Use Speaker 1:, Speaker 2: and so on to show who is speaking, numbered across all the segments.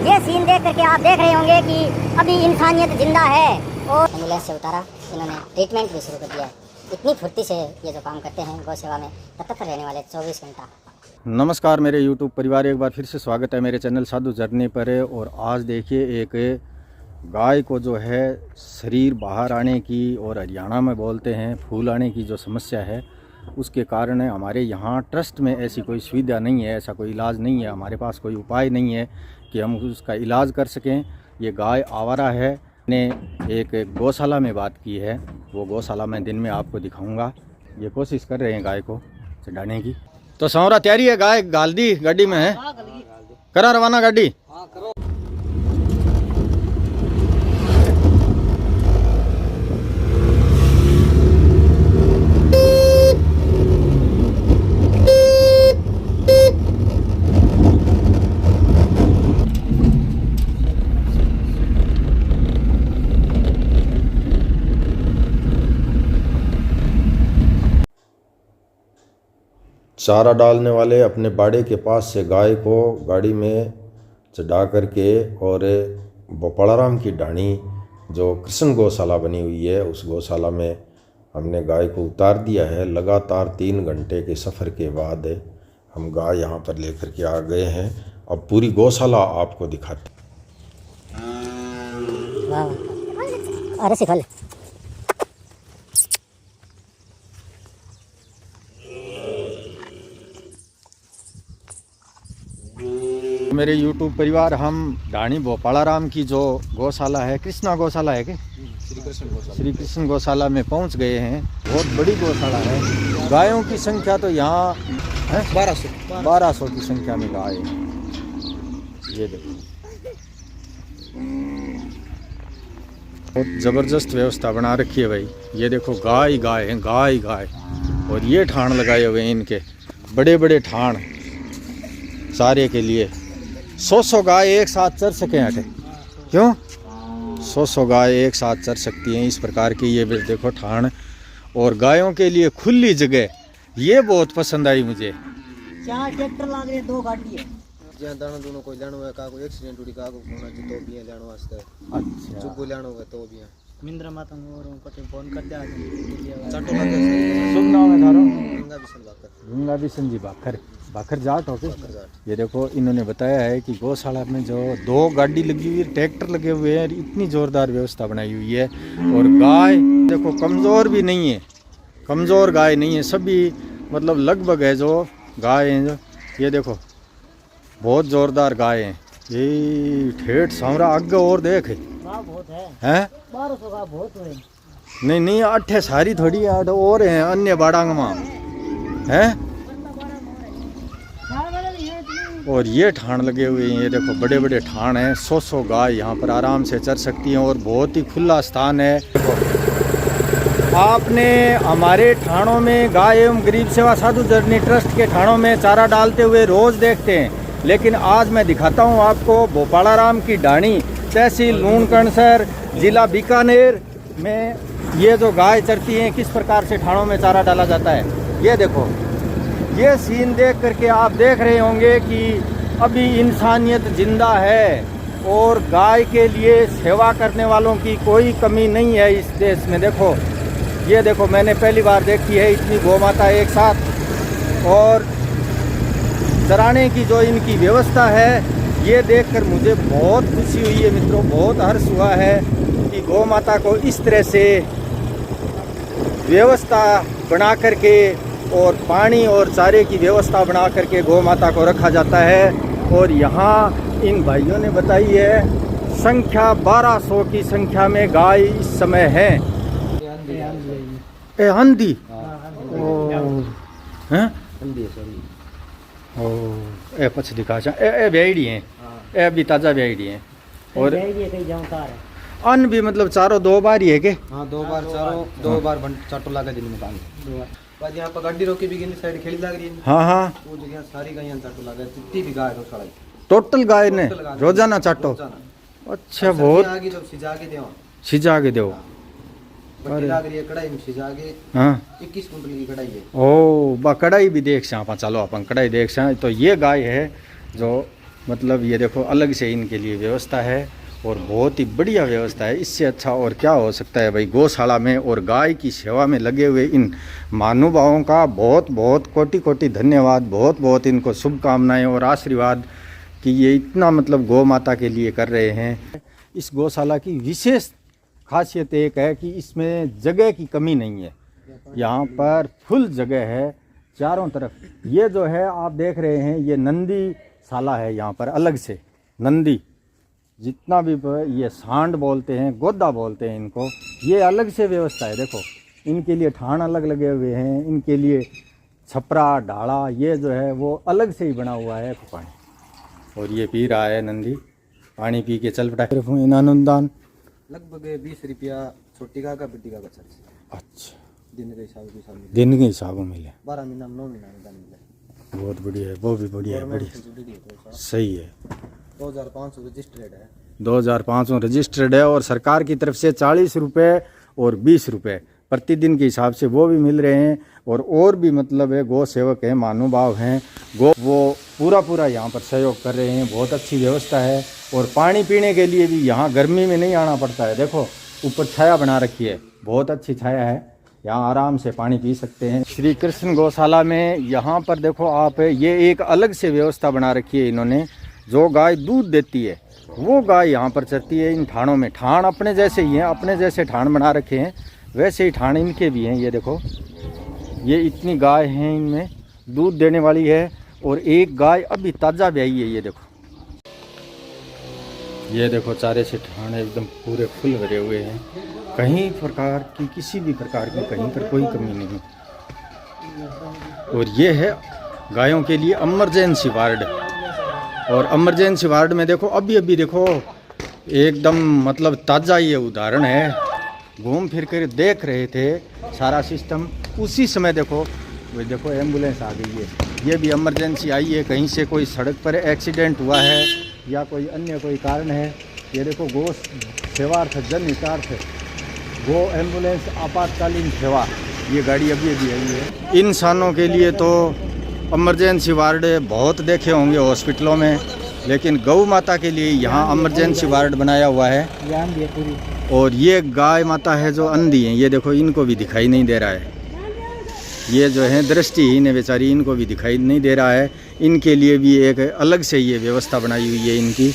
Speaker 1: ये सीन देख करके आप देख रहे होंगे कि अभी इंसानियत जिंदा है। और एम्बुलेंस से उतारा, इन्होंने ट्रीटमेंट भी शुरू कर दिया है। इतनी फुर्ती से ये जो काम करते हैं गौ सेवा में तत्पर रहने वाले 24 घंटा।
Speaker 2: नमस्कार मेरे YouTube परिवार, एक बार फिर से स्वागत है मेरे चैनल साधु जर्नी पर। और आज देखिए एक गाय को जो है शरीर बाहर आने की और हरियाणा में बोलते हैं फूल आने की जो समस्या है, उसके कारण हमारे यहाँ ट्रस्ट में ऐसी कोई सुविधा नहीं है, ऐसा कोई इलाज नहीं है, हमारे पास कोई उपाय नहीं है कि हम उसका इलाज कर सकें। ये गाय आवारा है। ने एक गौशाला में बात की है, वो गौशाला मैं दिन में आपको दिखाऊंगा। ये कोशिश कर रहे हैं गाय को चढ़ाने की। तो सौरा तैयारी है, गाय गाल दी गाड़ी में है, करा रवाना गाड़ी।
Speaker 3: चारा डालने वाले अपने बाड़े के पास से गाय को गाड़ी में चढ़ा करके और बोपाड़ाराम की ढाणी जो कृष्ण गौशाला बनी हुई है उस गौशाला में हमने गाय को उतार दिया है। लगातार 3 घंटे के सफ़र के बाद हम गाय यहाँ पर लेकर के आ गए हैं। अब पूरी गौशाला आपको दिखाते।
Speaker 1: अरे सिखल
Speaker 2: मेरे YouTube परिवार, हम ढाणी बोपाड़ाराम की जो गौशाला है, कृष्णा गौशाला है कि श्री कृष्ण गौशाला में पहुंच गए हैं। बहुत बड़ी गौशाला है। गायों की संख्या तो यहाँ 1200 की संख्या में गाय है। ये देखो बहुत ज़बरदस्त व्यवस्था बना रखी है भाई। ये देखो गाय गाय है, गाय गाय। और ये ठाण लगाए हुए हैं इनके, बड़े बड़े ठाण सारे के लिए। 100 गाय एक साथ चर सकें हटे, क्यों 100 गाय एक साथ चर सकती हैं इस प्रकार की। ये देखो ठाण और गायों के लिए खुली जगह, ये बहुत पसंद आई मुझे।
Speaker 1: 4 ट्रैक्टर लाग रहे, 2 गाड़ी है।
Speaker 4: ज्यादा दाना दोनों कोई लेनो है, का कोई एक्सीडेंट हुई का को होना जी तो भी लेनो वास्ते।
Speaker 2: अच्छा
Speaker 4: जुगो लेनो है तो भी
Speaker 1: मिंद्रा माता और कटे फोन कर दे।
Speaker 4: चाटो लगे
Speaker 2: शुभ नाम है थारो?
Speaker 4: गंगा बिशन बाकर।
Speaker 2: गंगा बिशन जी बाखर जाट हो के। ये देखो इन्होंने बताया है कि गौशाला में जो 2 गाड़ी लगी हुई है, ट्रैक्टर लगे हुए हैं, इतनी जोरदार व्यवस्था बनाई हुई है। और गाय देखो कमज़ोर भी नहीं है, कमज़ोर गाय नहीं है, सभी मतलब लगभग है जो गाय हैं जो। ये देखो बहुत जोरदार गाय हैं। ये ठेठ सामरा आगे और देख
Speaker 1: बहुत है,
Speaker 2: हैं
Speaker 1: 1200 का बहुत है।
Speaker 2: नहीं 8 सारी थोड़ी 8 और हैं अन्य बाड़ांग में हैं। और ये ठाण लगे हुए हैं, ये देखो बड़े बड़े ठाण हैं। 100 गाय यहाँ पर आराम से चर सकती हैं और बहुत ही खुला स्थान है। देखो आपने हमारे ठाणों में गाय एवं गरीब सेवा साधु जर्नी ट्रस्ट के ठाणों में चारा डालते हुए रोज़ देखते हैं, लेकिन आज मैं दिखाता हूँ आपको बोपाड़ाराम की ढाणी, तहसील लूणकरणसर, जिला बीकानेर में ये जो गाय चरती हैं किस प्रकार से ठाणों में चारा डाला जाता है। ये देखो, ये सीन देख करके आप देख रहे होंगे कि अभी इंसानियत जिंदा है और गाय के लिए सेवा करने वालों की कोई कमी नहीं है इस देश में। देखो ये देखो, मैंने पहली बार देखी है इतनी गौ माता एक साथ। और चराने की जो इनकी व्यवस्था है, ये देखकर मुझे बहुत खुशी हुई है मित्रों, बहुत हर्ष हुआ है कि गौ माता को इस तरह से व्यवस्था बना करके और पानी और चारे की व्यवस्था बना करके गौ माता को रखा जाता है। और यहाँ इन भाइयों ने बताई है संख्या 1200 की संख्या में गाय इस समय है। हंदी ए पछ दिखा ए ब्याईडी हैं, ए भी ताज़ा ब्याईडी हैं। और अन्न भी मतलब चारों 2 बार ही है के?
Speaker 4: हां 2 बार चारों 2 बार चाटो लगा दिन में पानी 2 बार। बाद यहाँ पर गाड़ी रोकी भी गई साइड खेली लग रही है।
Speaker 2: हाँ
Speaker 4: वो जगह सारी गायें चाटो लगा, जितनी भी गाय है
Speaker 2: टोटल गाय ने रोजाना चाटो। अच्छा बहुत
Speaker 4: आगे जब सिजा के दो कढ़ाई में सिजा के।
Speaker 2: हाँ
Speaker 4: 21 कुंटल की कढ़ाई है।
Speaker 2: ओ बा कढ़ाई भी देख सा चलो अपन कढ़ाई देख सा। तो ये गाय है जो मतलब ये देखो अलग से इनके लिए व्यवस्था है और बहुत ही बढ़िया व्यवस्था है। इससे अच्छा और क्या हो सकता है भाई। गौशाला में और गाय की सेवा में लगे हुए इन महानुभावों का बहुत बहुत कोटि कोटि धन्यवाद, बहुत बहुत इनको शुभकामनाएं और आशीर्वाद कि ये इतना मतलब गौ माता के लिए कर रहे हैं। इस गौशाला की विशेष खासियत एक है कि इसमें जगह की कमी नहीं है। यहाँ पर फुल जगह है चारों तरफ। ये जो है आप देख रहे हैं ये नंदी शाला है। यहाँ पर अलग से नंदी जितना भी ये सांड बोलते हैं, गोदा बोलते हैं इनको, ये अलग से व्यवस्था है। देखो इनके लिए ठाण अलग लगे हुए हैं, इनके लिए छपरा ढाला ये जो है वो अलग से ही बना हुआ है पानी। और ये पी रहा है नंदी, पानी पी के चल पड़ा। इन अनुदान
Speaker 4: लगभग 20 रुपया छोटी गाय का बड़ी गाय का चार्ज।
Speaker 2: अच्छा,
Speaker 4: दिन के हिसाब से
Speaker 2: दिन के हिसाब में मिले
Speaker 4: 12 महीना 9 महीना अनुदान मिले।
Speaker 2: बहुत बढ़िया है, वो भी बढ़िया है, बढ़िया सही है।
Speaker 4: 2500 रजिस्टर्ड है,
Speaker 2: 2500 रजिस्टर्ड है और सरकार की तरफ से 40 रुपये और 20 रुपये प्रतिदिन के हिसाब से वो भी मिल रहे हैं। और भी मतलब है गौ सेवक हैं, महानुभाव हैं, वो पूरा यहाँ पर सहयोग कर रहे हैं। बहुत अच्छी व्यवस्था है और पानी पीने के लिए भी यहाँ गर्मी में नहीं आना पड़ता है। देखो ऊपर छाया बना रखी है, बहुत अच्छी छाया है, यहाँ आराम से पानी पी सकते हैं। श्री कृष्ण गौशाला में यहाँ पर देखो आप, ये एक अलग से व्यवस्था बना रखी है इन्होंने। जो गाय दूध देती है वो गाय यहाँ पर चरती है इन ठाणों में। ठाण अपने जैसे ही हैं, अपने जैसे ठाण बना रखे हैं, वैसे ही ठाण इनके भी हैं। ये देखो ये इतनी गाय हैं, इनमें दूध देने वाली है और एक गाय अभी ताज़ा ब्याई है। ये देखो चारे से ठाण एकदम पूरे फुल भरे हुए हैं, कहीं प्रकार की किसी भी प्रकार की कहीं पर कोई कमी नहीं। और ये है गायों के लिए इमरजेंसी वार्ड। और इमरजेंसी वार्ड में देखो अभी देखो एकदम मतलब ताज़ा ये उदाहरण है। घूम फिर कर देख रहे थे सारा सिस्टम, उसी समय देखो एम्बुलेंस आ गई है। ये भी इमरजेंसी आई है, कहीं से कोई सड़क पर एक्सीडेंट हुआ है या कोई अन्य कोई कारण है। ये देखो गौ सेवार्थ जन हितार्थ गो एम्बुलेंस आपातकालीन सेवा, ये गाड़ी अभी आई है। इंसानों के लिए तो इमरजेंसी वार्ड बहुत देखे होंगे हॉस्पिटलों में, लेकिन गौ माता के लिए यहाँ इमरजेंसी वार्ड बनाया हुआ है। और ये गाय माता है जो अंधी हैं, ये देखो इनको भी दिखाई नहीं दे रहा है। ये जो है दृष्टिहीन है बेचारी, इनको भी दिखाई नहीं दे रहा है। इनके लिए भी एक अलग से ये व्यवस्था बनाई हुई है इनकी।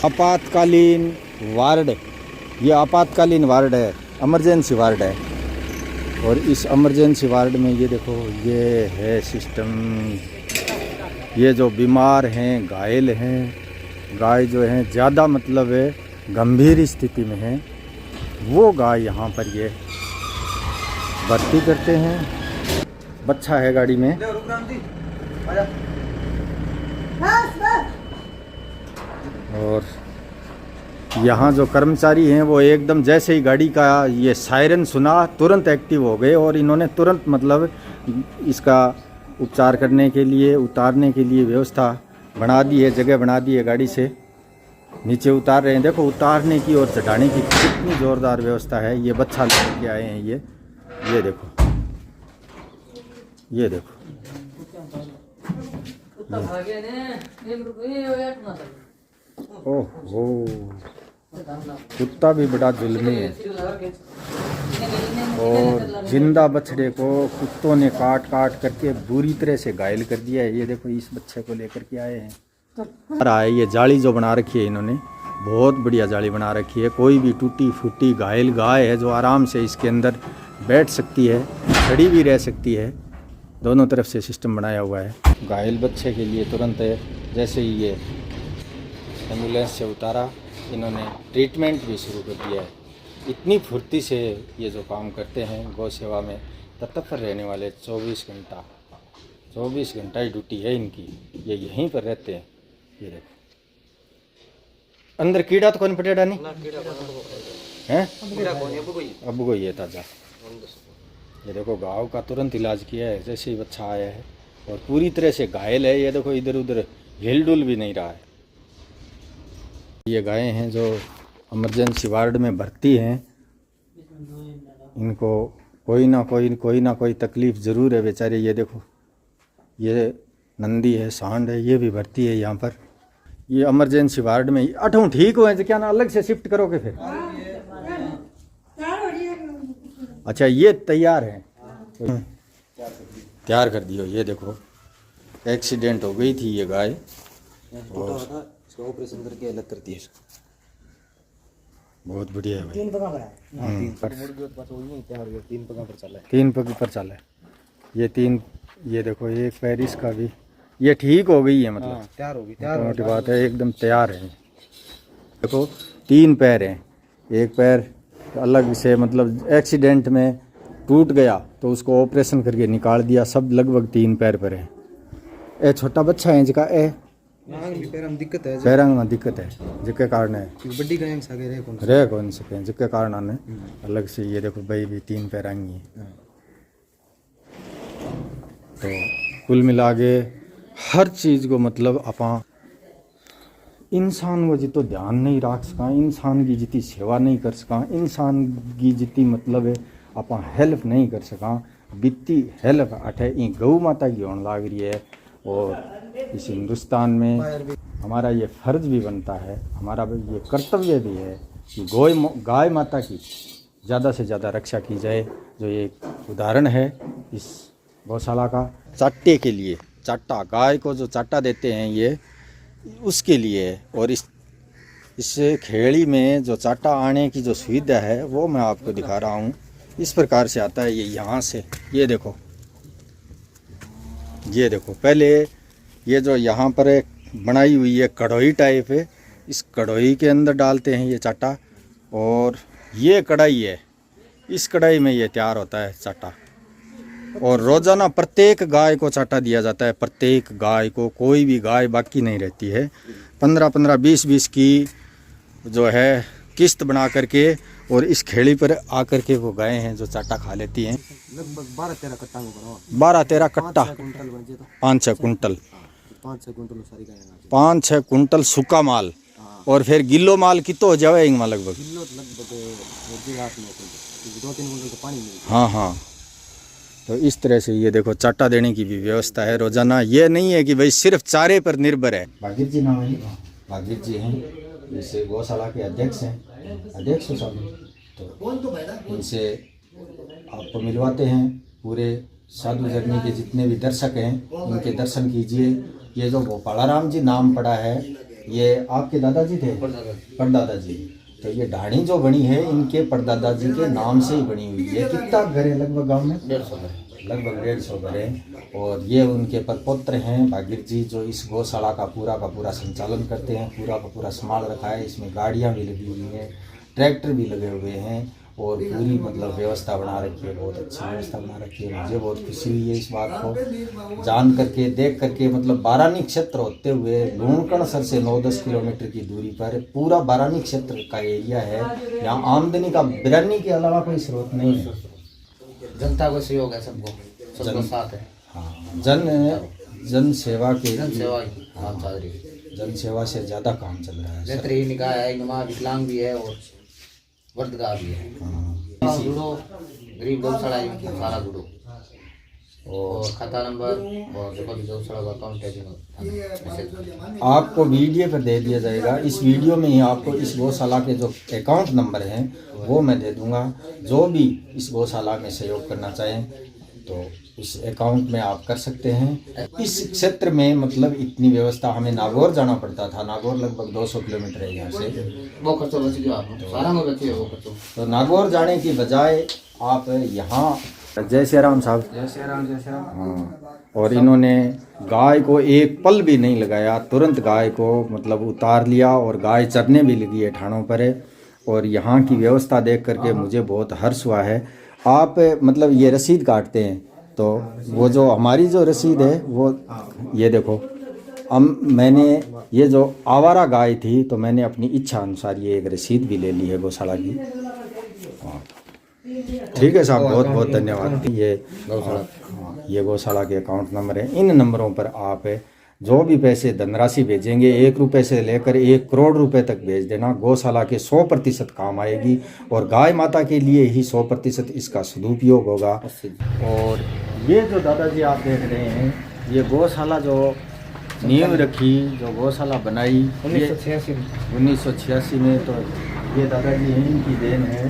Speaker 2: आपातकालीन वार्ड, ये आपातकालीन वार्ड है, इमरजेंसी वार्ड है। और इस इमरजेंसी वार्ड में ये देखो ये है सिस्टम। ये जो बीमार हैं, घायल हैं, गाय जो हैं ज़्यादा मतलब है गंभीर स्थिति में है, वो गाय यहाँ पर ये भर्ती करते हैं। बच्चा है गाड़ी में। और यहाँ जो कर्मचारी हैं वो एकदम जैसे ही गाड़ी का ये सायरन सुना तुरंत एक्टिव हो गए और इन्होंने तुरंत मतलब इसका उपचार करने के लिए, उतारने के लिए व्यवस्था बना दी है, जगह बना दी है। गाड़ी से नीचे उतार रहे हैं, देखो उतारने की और चढ़ाने की कितनी ज़ोरदार व्यवस्था है। ये बच्चा लेके आए हैं, ये देखो, ये देखो, ओहो कुत्ता भी बड़ा जुल्मी है। और जिंदा बछड़े को कुत्तों ने काट करके बुरी तरह से घायल कर दिया है। ये देखो इस बच्चे को लेकर के आए हैं। ये जाली जो बना रखी है इन्होंने, बहुत बढ़िया जाली बना रखी है। कोई भी टूटी फूटी घायल गाय है जो आराम से इसके अंदर बैठ सकती है, खड़ी भी रह सकती है। दोनों तरफ से सिस्टम बनाया हुआ है। घायल बच्चे के लिए तुरंत जैसे ही ये एम्बुलेंस से उतारा, इन्होंने ट्रीटमेंट भी शुरू कर दिया है। इतनी फुर्ती से ये जो काम करते हैं गौ सेवा में तत्पर रहने वाले 24 घंटा ही ड्यूटी है इनकी। ये यहीं पर रहते हैं। ये देखो अंदर कीड़ा तो कौन पटेड़ा नहीं है, अब कोई है ताज़ा। ये देखो गाँव का तुरंत इलाज किया है जैसे ही बच्चा आया है और पूरी तरह से घायल है। ये देखो इधर उधर हिल डुल भी नहीं रहा है। ये गायें हैं जो इमरजेंसी वार्ड में भर्ती हैं, इनको कोई ना कोई तकलीफ़ ज़रूर है बेचारे। ये देखो ये नंदी है, सांड है, ये भी भर्ती है यहाँ पर। ये इमरजेंसी वार्ड में अठों ठीक हुए तो क्या ना अलग से शिफ्ट करोगे फिर? अच्छा ये तैयार है, तैयार कर दियो। ये देखो एक्सीडेंट हो गई थी ये गाय,
Speaker 4: और इसका ऑपरेशन करके अलग कर दिया।
Speaker 2: बहुत बढ़िया है भाई।
Speaker 4: 3 पगा पर है। 3 पर मुड़ गया पास हो गई, तैयार हो गया, 3 पगा पर चला है।
Speaker 2: 3 पग पर चला है ये 3। ये देखो एक पैर इसका भी ये ठीक हो गई है, मतलब
Speaker 4: तैयार हो गई, तैयार
Speaker 2: मोटी बात है, एकदम तैयार है। देखो 3 पैर हैं, एक पैर अलग से मतलब एक्सीडेंट में टूट गया तो उसको ऑपरेशन करके निकाल दिया, सब लगभग 3 पैर पर है। ए छोटा बच्चा है जिसका
Speaker 4: पैरंग दिक्कत है,
Speaker 2: पैरंग में दिक्कत है जिसके कारण है
Speaker 4: बड़ी गाय सके
Speaker 2: रह कौन सके जिसके कारण आने अलग से। ये देखो भाई भी 3 पैरंगी है। तो कुल मिला के हर चीज़ को मतलब अपा इंसान को जितो ध्यान नहीं रख सका, इंसान की जितनी सेवा नहीं कर सका, इंसान की जितनी मतलब है अपा हेल्प नहीं कर सका, बित्ती हेल्प अठे ई गौ माता की होने लग रही है। और इस हिंदुस्तान में हमारा ये फर्ज भी बनता है, हमारा ये कर्तव्य भी है कि गाय माता की ज़्यादा से ज़्यादा रक्षा की जाए। जो ये उदाहरण है इस गौशाला का चाट्टे के लिए, चाट्टा गाय को जो चाट्टा देते हैं ये उसके लिए है। और इस खेड़ी में जो चाट्टा आने की जो सुविधा है वो मैं आपको दिखा रहा हूँ। इस प्रकार से आता है ये यहाँ से, ये देखो पहले ये जो यहाँ पर एक बनाई हुई है कढ़ोई टाइप है, इस कढ़ोई के अंदर डालते हैं ये चाट्टा। और ये कढ़ाई है, इस कढ़ाई में ये तैयार होता है चाट्टा। और रोज़ाना प्रत्येक गाय को चाटा दिया जाता है, प्रत्येक गाय को, कोई भी गाय बाकी नहीं रहती है। 15-15, 20-20 की जो है किस्त बना करके और इस खेड़ी पर आकर के वो गाय हैं जो चाटा खा लेती हैं।
Speaker 4: लगभग 12-13 कट्टा
Speaker 2: 12-13 कट्टा,
Speaker 4: कुंटल बन जाता,
Speaker 2: 5-6 कुंटल,
Speaker 4: 5-6 कुंटल सारी गाय
Speaker 2: 5-6 कुंटल सूखा माल। और फिर गिल्लो माल कितो हो जाए इंगमा लगभग
Speaker 4: किलो लगभग 2-3 कुंटल तो पानी मिल।
Speaker 2: हाँ। तो इस तरह से ये देखो चाटा देने की भी व्यवस्था है रोजाना। ये नहीं है कि भाई सिर्फ चारे पर निर्भर है। भागीर जी नाम है, भागीर जी हैं, जैसे गौशाला के अध्यक्ष हैं, अध्यक्ष साहब। तो इनसे आपको मिलवाते हैं, पूरे साधु जर्नी के जितने भी दर्शक हैं इनके दर्शन कीजिए। ये जो गोपालाराम जी नाम पड़ा है ये आपके दादाजी थे, परदादा जी। तो ये ढाणी जो बनी है इनके परदादा जी के नाम से ही बनी हुई है। कितना घर है लगभग गांव में? 150, लगभग 150 घर है। और ये उनके परपौत्र हैं भागीर जी, जो इस गौशाला का पूरा संचालन करते हैं, पूरा का पूरा संभाल रखा है। इसमें गाड़ियाँ भी लगी हुई हैं, ट्रैक्टर भी लगे हुए हैं और पूरी मतलब व्यवस्था बना रखी है, बहुत अच्छी व्यवस्था बना रखी है। मुझे बहुत खुशी हुई है इस बात को जान करके, देख करके। मतलब बारानी क्षेत्र होते हुए लूणकणसर से 9-10 किलोमीटर की दूरी पर पूरा बारानी क्षेत्र का एरिया है। यहाँ आमदनी का बिरानी के अलावा कोई स्रोत नहीं है।
Speaker 5: जनता को सहयोग है, सबको साथ है।
Speaker 2: हाँ, जन सेवा के
Speaker 5: काम चल रही है,
Speaker 2: जन सेवा से ज़्यादा काम चल रहा है।
Speaker 5: नेत्री निकाय है, विकलांग भी है और वर्दगा भी है। जुड़ो, गरीब गौशाला सारा जुड़ो। और खाता नंबर और जो भी गौशाला का अकाउंट है
Speaker 2: आपको वीडियो पर दे दिया जाएगा। इस वीडियो में ही आपको इस गौशाला के जो अकाउंट नंबर हैं वो मैं दे दूंगा। जो भी इस गौशाला में सहयोग करना चाहें तो इस अकाउंट में आप कर सकते हैं। इस क्षेत्र में मतलब इतनी व्यवस्था, हमें नागौर जाना पड़ता था। नागौर लगभग 200 किलोमीटर है यहाँ से।
Speaker 5: वो खर्चो बच गया, सारा में बचे वो खर्चो।
Speaker 2: तो नागौर जाने की बजाय आप यहाँ, जय श्री राम साहब,
Speaker 4: जय श्री राम, जय श्री राम।
Speaker 2: हाँ, और इन्होंने गाय को एक पल भी नहीं लगाया, तुरंत गाय को मतलब उतार लिया और गाय चरने भी लगी है ठाणों पर है। और यहाँ की व्यवस्था देख करके मुझे बहुत हर्ष हुआ है। आप मतलब ये रसीद काटते हैं तो वो जो हमारी जो रसीद है वो ये देखो, मैंने ये जो आवारा गाय थी तो मैंने अपनी इच्छा अनुसार ये एक रसीद भी ले ली है गौशाला की। ठीक है साहब, बहुत बहुत धन्यवाद। ये गौशाला के अकाउंट नंबर है। इन नंबरों पर आप जो भी पैसे धनराशि भेजेंगे, 1 रुपये से लेकर 1 करोड़ रुपए तक भेज देना। गौशाला के 100% काम आएगी और गाय माता के लिए ही 100% इसका सदुपयोग होगा। और ये जो दादाजी आप देख रहे हैं, ये गौशाला जो नींव रखी, जो गौशाला बनाई 1986 में। तो ये दादाजी हैं, इनकी देन है।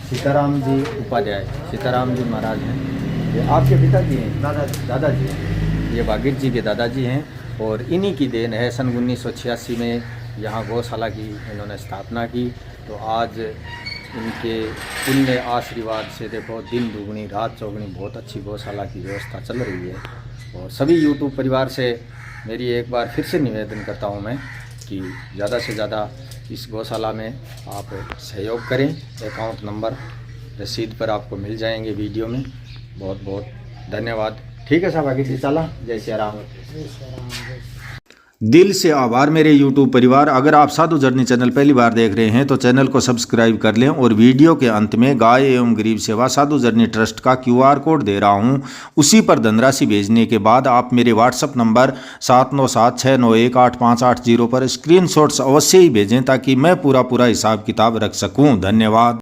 Speaker 2: सीताराम जी उपाध्याय, सीताराम जी महाराज हैं। ये आपके पिताजी हैं? दादाजी हैं। ये भागीर जी के दादाजी हैं और इन्हीं की देन है। सन 1986 में यहाँ गौशाला की इन्होंने स्थापना की। तो आज इनके पुण्य आशीर्वाद से देखो दिन दुगनी रात चौगुनी बहुत अच्छी गौशाला की व्यवस्था चल रही है। और सभी यूट्यूब परिवार से मेरी एक बार फिर से निवेदन करता हूँ मैं कि ज़्यादा से ज़्यादा इस गौशाला में आप सहयोग करें। अकाउंट नंबर रसीद पर आपको मिल जाएंगे वीडियो में। बहुत बहुत धन्यवाद। ठीक है साहब, आगे से चला। जय श्री राम।
Speaker 3: दिल से आभार मेरे YouTube परिवार। अगर आप साधु जर्नी चैनल पहली बार देख रहे हैं तो चैनल को सब्सक्राइब कर लें और वीडियो के अंत में गाय एवं गरीब सेवा साधु जर्नी ट्रस्ट का QR कोड दे रहा हूं, उसी पर धनराशि भेजने के बाद आप मेरे WhatsApp नंबर 7976918580 पर स्क्रीनशॉट्स अवश्य ही भेजें ताकि मैं पूरा हिसाब किताब रख सकूं। धन्यवाद।